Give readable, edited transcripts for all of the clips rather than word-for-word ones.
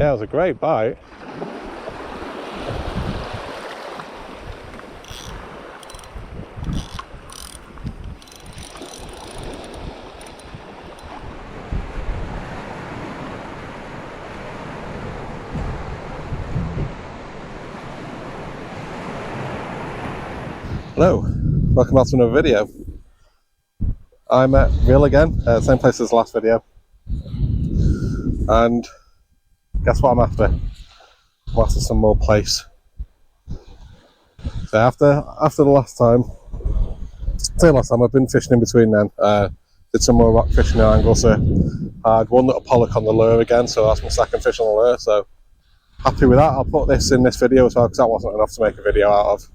Yeah, it was a great bite. Hello, welcome back to another video. I'm at Rhyl again, same place as the last video. And guess what I'm after? I'm after some more place. So after the last time, I've been fishing in between then. Did some more rock fishing angles. I had one little pollock on the lure again, so that's my second fish on the lure. So happy with that. I'll put this in this video as well because that wasn't enough to make a video out of.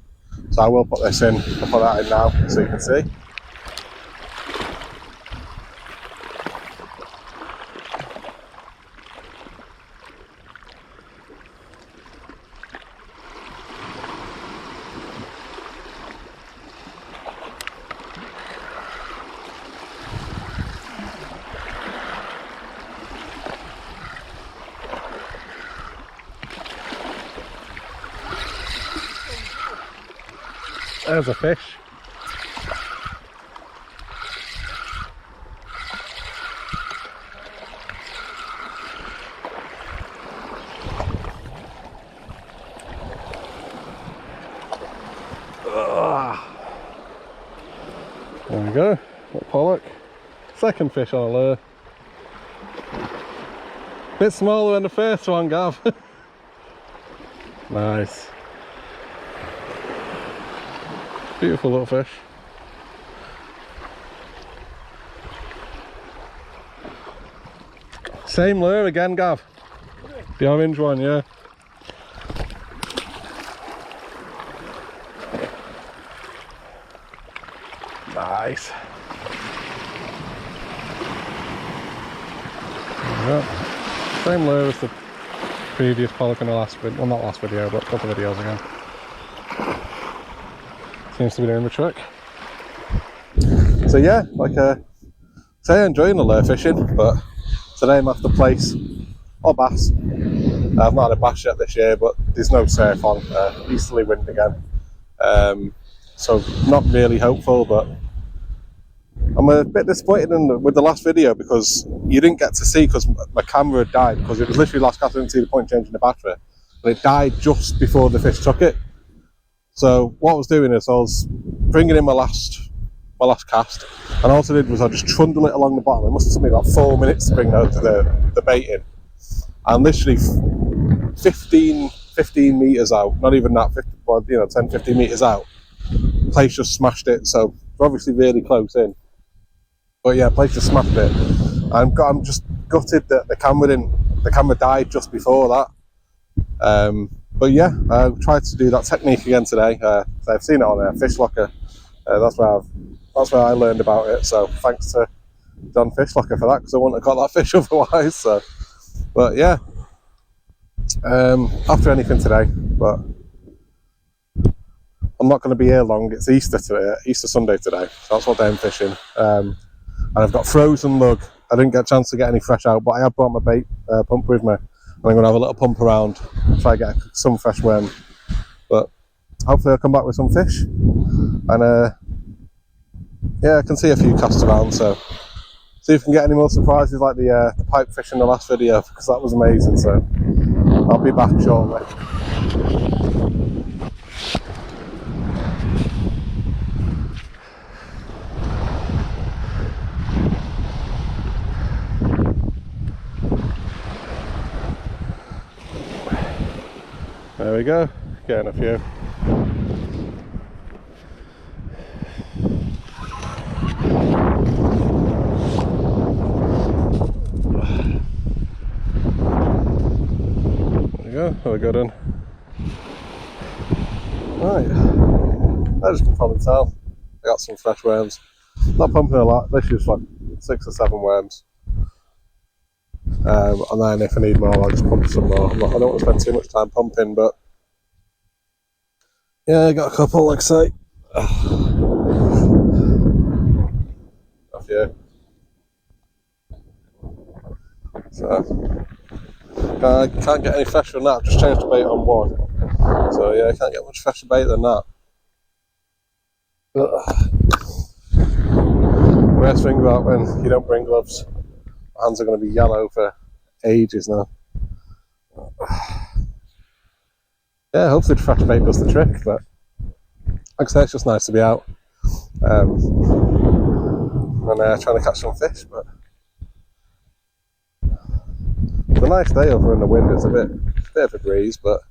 So I will put this in. I'll put that in now so you can see. There's a fish. There we go, little pollock. Second fish on a lure. Bit smaller than the first one, Gav. Nice. Beautiful little fish. Same lure again, Gav. The orange one, yeah. Nice. Yeah. Same lure as the previous pollock in the last video, well not last video, but a couple of videos ago. Seems to be doing the trick. So yeah, like say enjoying the lure fishing, but today I'm after place or bass. I've not had a bass yet this year, but there's no surf on, easterly wind again. So not really hopeful, but I'm a bit disappointed with the last video because you didn't get to see, because my camera had died, because it was literally last cast. I didn't see the point changing the battery, and it died just before the fish took it. So what I was doing is I was bringing in my last cast, and all I did was I just trundle it along the bottom. It must have taken me about 4 minutes to bring the bait in, and literally 15 meters out, not even that, 50, well, 10-15 meters out, place just smashed it. So we're obviously really close in, but yeah, place just smashed it. I'm just gutted that the camera died just before that. But yeah, I tried to do that technique again today. So I've seen it on Fish Locker. That's where I learned about it. So thanks to John Fish Locker for that, because I wouldn't have got that fish otherwise. So, but yeah, after anything today. But I'm not going to be here long. It's Easter Sunday today. So that's what day I'm fishing. And I've got frozen lug. I didn't get a chance to get any fresh out, but I have brought my bait pump with me. I'm going to have a little pump around, try to get some fresh worm. But hopefully I'll come back with some fish. And yeah, I can see a few casts around, so see if we can get any more surprises like the pipe fish in the last video, because that was amazing. So I'll be back shortly. There we go, getting a few. There we go, have a good one. Right, I just can probably tell I got some fresh worms. Not pumping a lot, this is like 6 or 7 worms. And then if I need more, I'll just pump some more. I don't want to spend too much time pumping, but yeah, I got a couple, like I say. A few. So Can't get any fresher than that. I've just changed the bait on one. So yeah, I can't get much fresher bait than that. Worst thing about when you don't bring gloves, my hands are going to be yellow for ages now. Yeah, hopefully the fresh bait does the trick, but like I say, it's just nice to be out and trying to catch some fish. But it's a nice day over in the wind. It's a bit of a breeze, but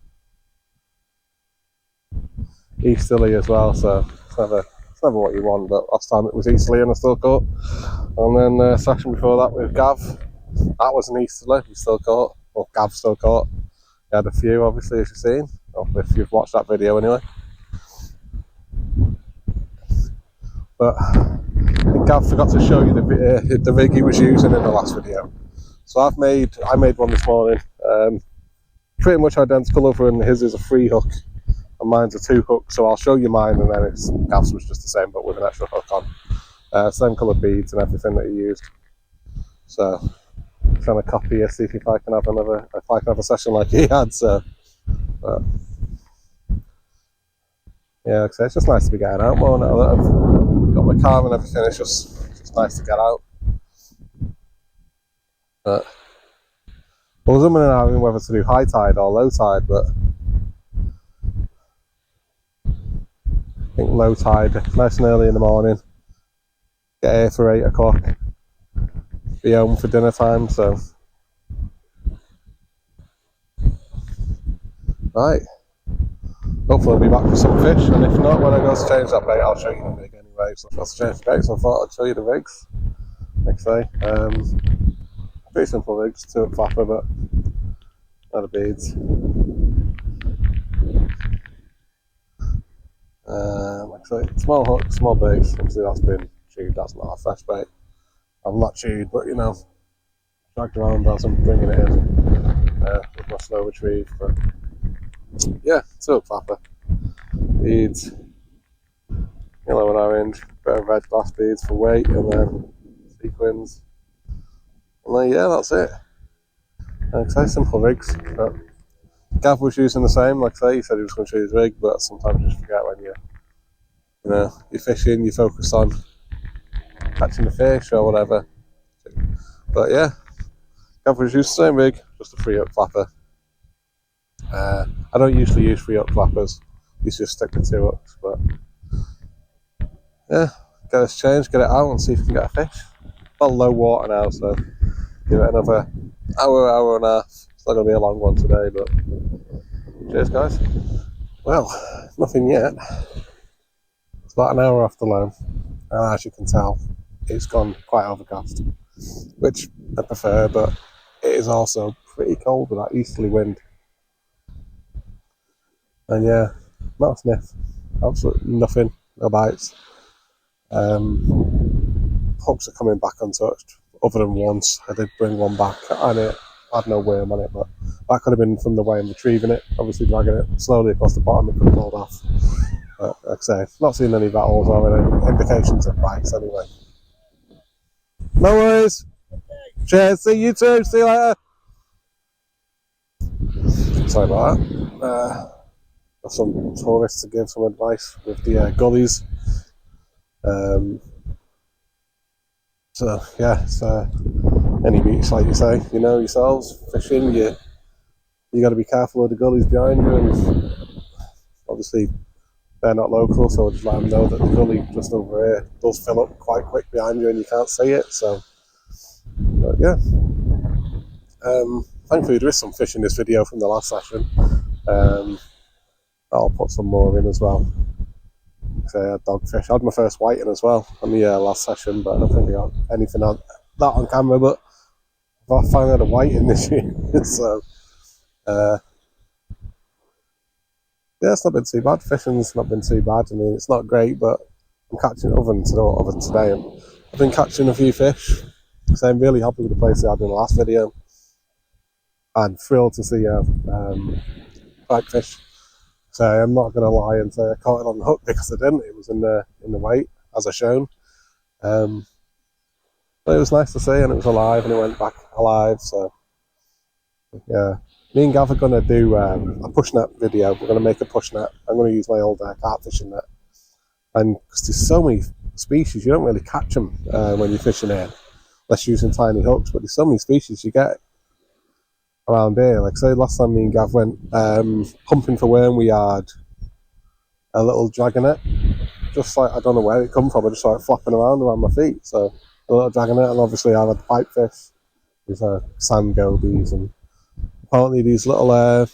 easterly as well, so it's never what you want. But last time it was easterly and I still caught. And then session before that with Gav, that was an easterly, we still caught. Well, Gav still caught. He had a few, obviously, as you've seen, or if you've watched that video anyway. But I think Gav forgot to show you the rig he was using in the last video. So I made one this morning, pretty much identical, other than his is a 3 hook and mine's a 2 hook. So I'll show you mine, and then Gav's was just the same but with an extra hook on. Same colour beads and everything that he used. So trying to copy it, see if I can have another session like he had. So, but yeah, like I say, it's just nice to be getting out more now that I've got my car and everything. It's just nice to get out. But I was umming and ahhing whether to do high tide or low tide, but I think low tide, nice and early in the morning. Get here for 8 o'clock. Be home for dinner time. So, right. Hopefully I'll be back for some fish, and if not, when I go to change that bait, I'll show you the rig anyway. So I'll change the bait, so I thought I'd show you the rigs. Like I say, pretty simple rigs, 2 up flapper, but not the beads. Like I say, small hook, small baits. Obviously that's been chewed, that's not a fresh bait. I'm not chewed, but you know, dragged around as I'm bringing it in with my slow retrieve. But yeah, 2 up flapper, beads, yellow and orange, bit of red glass beads for weight, and then sequins. And then yeah, that's it. Like I say, simple rigs. But Gav was using the same. Like I say, he said he was going to show you his rig, but sometimes you just forget when you're fishing, you focus on catching the fish or whatever. But yeah, Gav was using the same rig, just a 3 up flapper. I don't usually use 3 up flappers. I usually just stick with 2 ups, but yeah, get this changed, get it out, and see if we can get a fish. Well, low water now, so give it another hour and a half. It's not going to be a long one today, but cheers, guys. Well, nothing yet. It's about an hour off the low, and as you can tell, it's gone quite overcast, which I prefer, but it is also pretty cold with that easterly wind. And yeah, not a sniff, absolutely nothing, no bites. Hooks are coming back untouched, other than once. I did bring one back and it had no worm on it, but that could have been from the way I'm retrieving it, obviously dragging it slowly across the bottom. It could have pulled off. But like I say, not seen any rattles or any indications of bites anyway. No worries. Okay. Cheers, see you too, see you later. Sorry about that. Got some tourists to give some advice with the gullies. So yeah, it's any beach, like you say, you know yourselves, fishing, you got to be careful of the gullies behind you, and obviously they're not local, so just let them know that the gully just over here does fill up quite quick behind you and you can't see it. So but yeah, thankfully there is some fish in this video from the last session. I'll put some more in as well. So I had dogfish. I had my first whiting as well on the last session, but I don't think I got anything on that on camera. But I finally had a whiting this year, so yeah, it's not been too bad. Fishing's not been too bad. I mean, it's not great, but I'm catching other than today. I've been catching a few fish, so I'm really happy with the place I had in the last video. I'm thrilled to see pikefish. So I'm not going to lie and say I caught it on the hook, because I didn't. It was in the weight, as I shown. But it was nice to see, and it was alive, and it went back alive. So Yeah. Me and Gav are going to do a push net video. We're going to make a push net. I'm going to use my old carp fishing net. And because there's so many species, you don't really catch them when you're fishing here, unless you're using tiny hooks. But there's so many species you get around here. Like, say, last time me and Gav went pumping for worm, we had a little dragonet. Just like, I don't know where it come from, I just saw it flopping around my feet. So, a little dragonet, and obviously I had pipefish. There's sand gobies, and apparently these little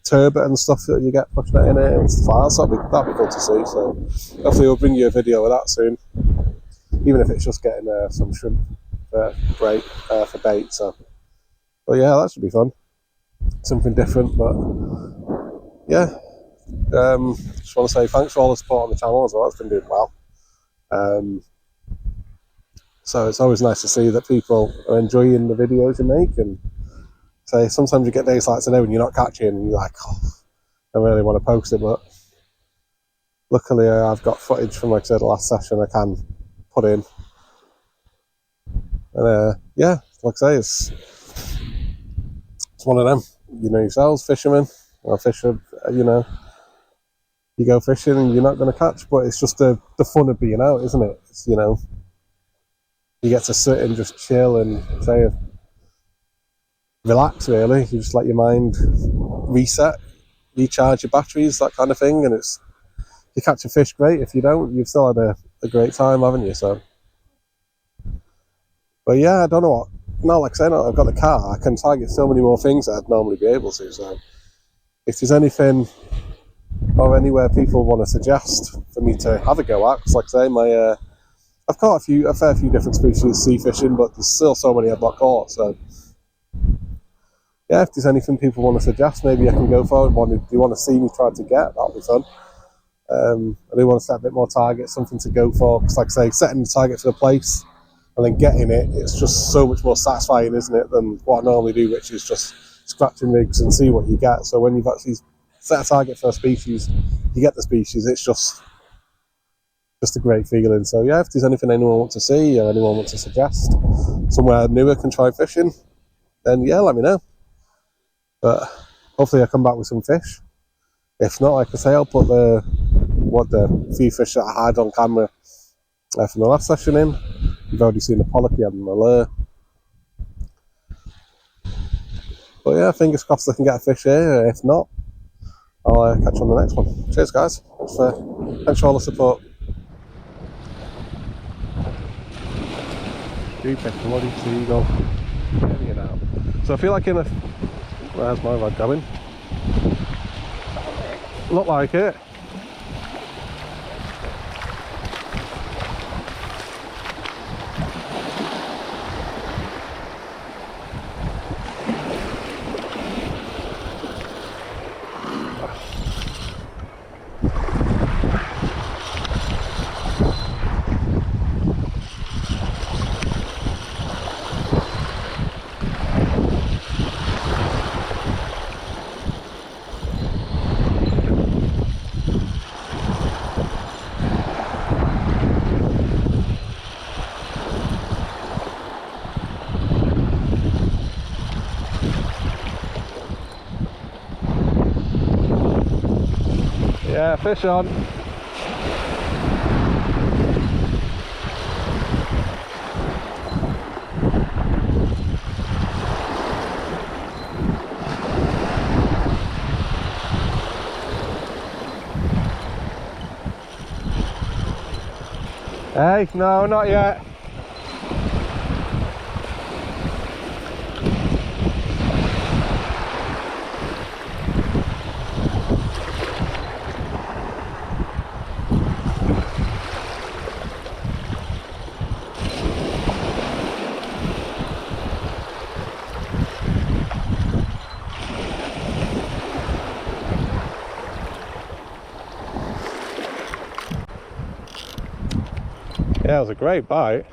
turbot and stuff that you get pushing it in here and stuff like that. So that'd be cool to see. So hopefully we'll bring you a video of that soon, even if it's just getting some shrimp for bait. So, but yeah, that should be fun. Something different, but yeah. Just want to say thanks for all the support on the channel as well. It's been doing well. So it's always nice to see that people are enjoying the videos you make, and say sometimes you get days like today when you're not catching and you're like, oh, I really want to post it, but luckily I've got footage from, like I said, the last session I can put in. And yeah, like I say, it's one of them. You know yourselves, fishermen, or fisher, you know, you go fishing and you're not going to catch, but it's just the fun of being out, isn't it? It's, you know, you get to sit and just chill and say, relax, really. You just let your mind reset, recharge your batteries, that kind of thing. And it's, if you catch a fish, great. If you don't, you've still had a great time, haven't you? So, but yeah, I don't know what. No, like I said, I've got the car. I can target so many more things that I'd normally be able to. So, if there's anything or anywhere people want to suggest for me to have a go at, because like I say, I've caught a fair few different species sea fishing, but there's still so many I've not caught. So, yeah, if there's anything people want to suggest, maybe I can go for it. If you want to see me try to get, that'll be fun. I do want to set a bit more target, something to go for, because like I say, setting the target for the place and then getting it, it's just so much more satisfying, isn't it, than what I normally do, which is just scratching rigs and see what you get. So when you've actually set a target for a species, you get the species, it's just a great feeling. So yeah, if there's anything anyone wants to see or anyone wants to suggest, somewhere new I can try fishing, then yeah, let me know. But hopefully I'll come back with some fish. If not, like I say, I'll put the few fish that I had on camera from the last session in. You've already seen the pollocky and the lure. But yeah, fingers crossed I can get a fish here. If not, I'll catch you on the next one. Cheers, guys. Thanks for all the support. Stupid bloody seagull. Getting it out. So I feel like in a... Where's my rod going? Look like it. Yeah, fish on. Hey, no, not yet. Yeah, it was a great bite.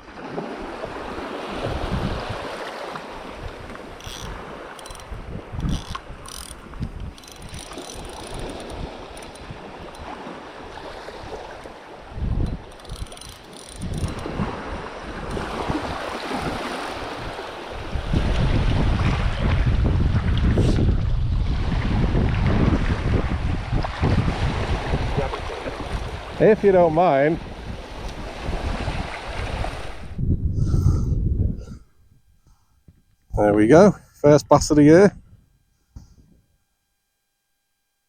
if you don't mind. There we go, first bass of the year.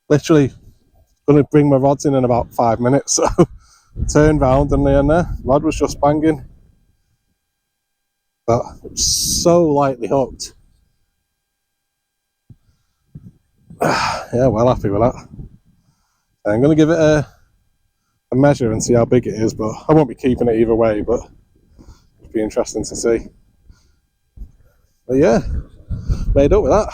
Literally going to bring my rods in about 5 minutes, so turned round and the rod was just banging. But so lightly hooked. Yeah, well happy with that. I'm going to give it a measure and see how big it is, but I won't be keeping it either way, but it'll be interesting to see. But yeah, made up with that.